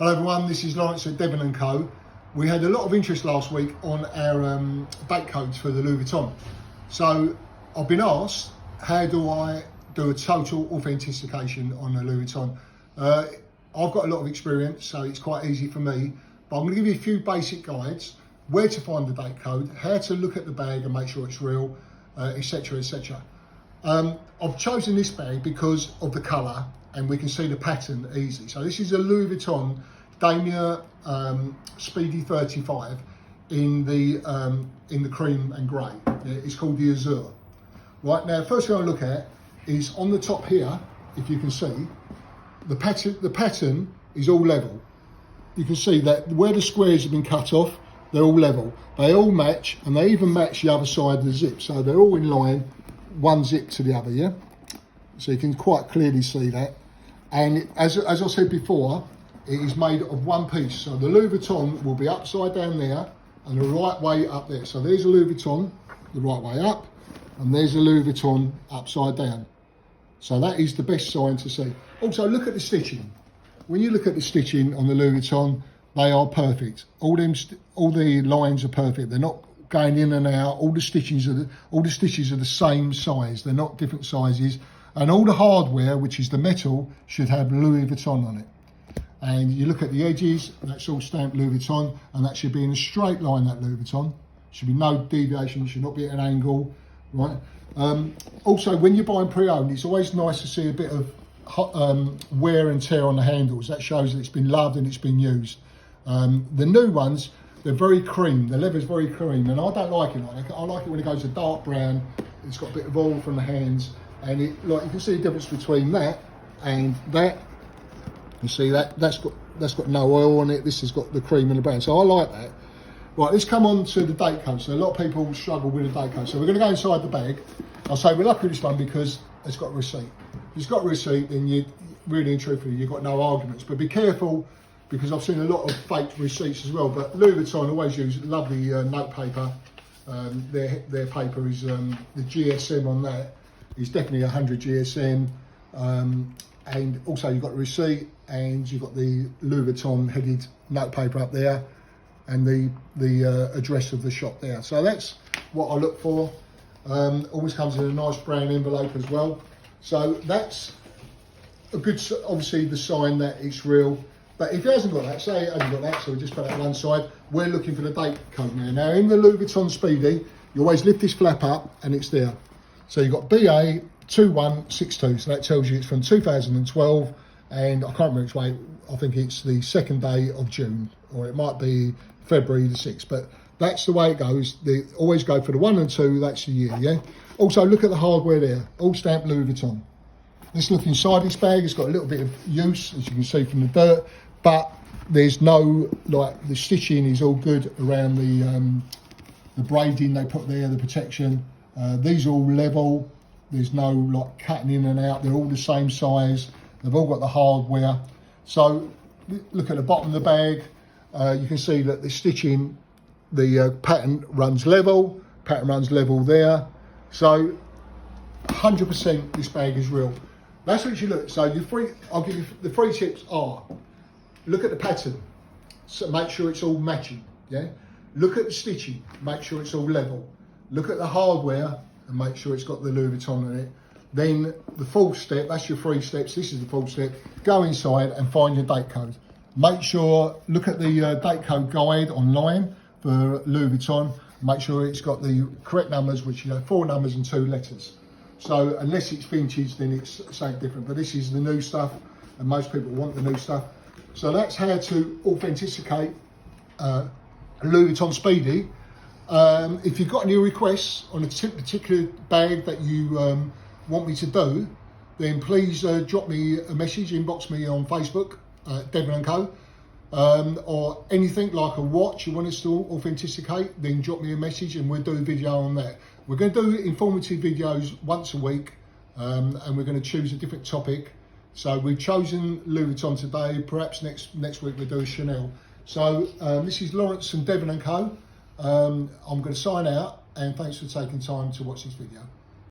Hello everyone, this is Lawrence at Devon & Co. We had a lot of interest last week on our date codes for the Louis Vuitton. So I've been asked, how do I do a total authentication on a Louis Vuitton? I've got a lot of experience, so it's quite easy for me, but I'm going to give you a few basic guides, where to find the date code, how to look at the bag and make sure it's real, etc, etc. I've chosen this bag because of the colour and we can see the pattern easily. So this is a Louis Vuitton Damier Speedy 35 in the cream and grey. It's called the Azure. Right, now first thing I look at is on the top here, if you can see, the pattern is all level. You can see that where the squares have been cut off, they're all level. They all match, and they even match the other side of the zip. So they're all in line, one zip to the other, yeah? So you can quite clearly see that. And as I said before, it is made of one piece. So the Louis Vuitton will be upside down there and the right way up there. So there's a Louis Vuitton, the right way up, and there's a Louis Vuitton upside down. So that is the best sign to see. Also, look at the stitching. When you look at the stitching on the Louis Vuitton, they are perfect. All the lines are perfect. They're not going in and out. All the stitches are the same size. They're not different sizes. And all the hardware, which is the metal, should have Louis Vuitton on it. And you look at the edges, that's all stamped Louis Vuitton, and that should be in a straight line, that Louis Vuitton. Should be no deviation, should not be at an angle, right? Also, when you're buying pre-owned, it's always nice to see a bit of wear and tear on the handles. That shows that it's been loved and it's been used. The new ones, they're very cream. The leather's very cream, and I don't like it like that. I like it when it goes a dark brown. It's got a bit of oil from the hands, and like you can see the difference between that and that. You see that's got no oil on it. This has got the cream and the brown. So I like that. Right, let's come on to the date code. So a lot of people struggle with the date code. So we're going to go inside the bag. I'll say we're lucky with this one because it's got a receipt. If it's got a receipt, then you really and truthfully, you've got no arguments. But be careful, because I've seen a lot of fake receipts as well. But Louis Vuitton always use lovely note paper. Their paper is the GSM on that is definitely 100 GSM. And also you've got the receipt, and you've got the Louis Vuitton headed note paper up there, and the address of the shop there. So that's what I look for. Always comes in a nice brown envelope as well. So that's a good, obviously the sign that it's real. But if it hasn't got that, say it hasn't got that, so we just put that one side. We're looking for the date code now. Now in the Louis Vuitton Speedy, you always lift this flap up and it's there. So you've got BA 2162, so that tells you it's from 2012, and I can't remember which way. I think it's the 2nd day of June, or it might be February the 6th, but that's the way it goes. They always go for the 1 and 2, that's the year, yeah? Also, look at the hardware there, all stamped Louis Vuitton. Let's look inside this bag. It's got a little bit of use, as you can see from the dirt, but there's no, like, the stitching is all good around the braiding they put there, the protection. These are all level. There's no like cutting in and out. They're all the same size. They've all got the hardware. So look at the bottom of the bag. You can see that the stitching, the pattern runs level. Pattern runs level there. So 100% this bag is real. That's what you look. So I'll give you the 3 tips are: look at the pattern, so make sure it's all matching. Yeah. Look at the stitching, make sure it's all level. Look at the hardware and make sure it's got the Louis Vuitton on it. Then the 4th step, that's your 3 steps, this is the 4th step, go inside and find your date code. Make sure, look at the date code guide online for Louis Vuitton, make sure it's got the correct numbers, which you know, 4 numbers and 2 letters. So unless it's vintage, then it's something different, but this is the new stuff, and most people want the new stuff. So that's how to authenticate Louis Vuitton Speedy. If you've got any requests on a particular bag that you want me to do, then please drop me a message, inbox me on Facebook, Devon & Co. Or anything like a watch you want us to authenticate, then drop me a message and we'll do a video on that. We're going to do informative videos once a week, and we're going to choose a different topic. So we've chosen Louis Vuitton today, perhaps next week we'll do a Chanel. So this is Lawrence from Devon & Co. I'm going to sign out, and thanks for taking time to watch this video.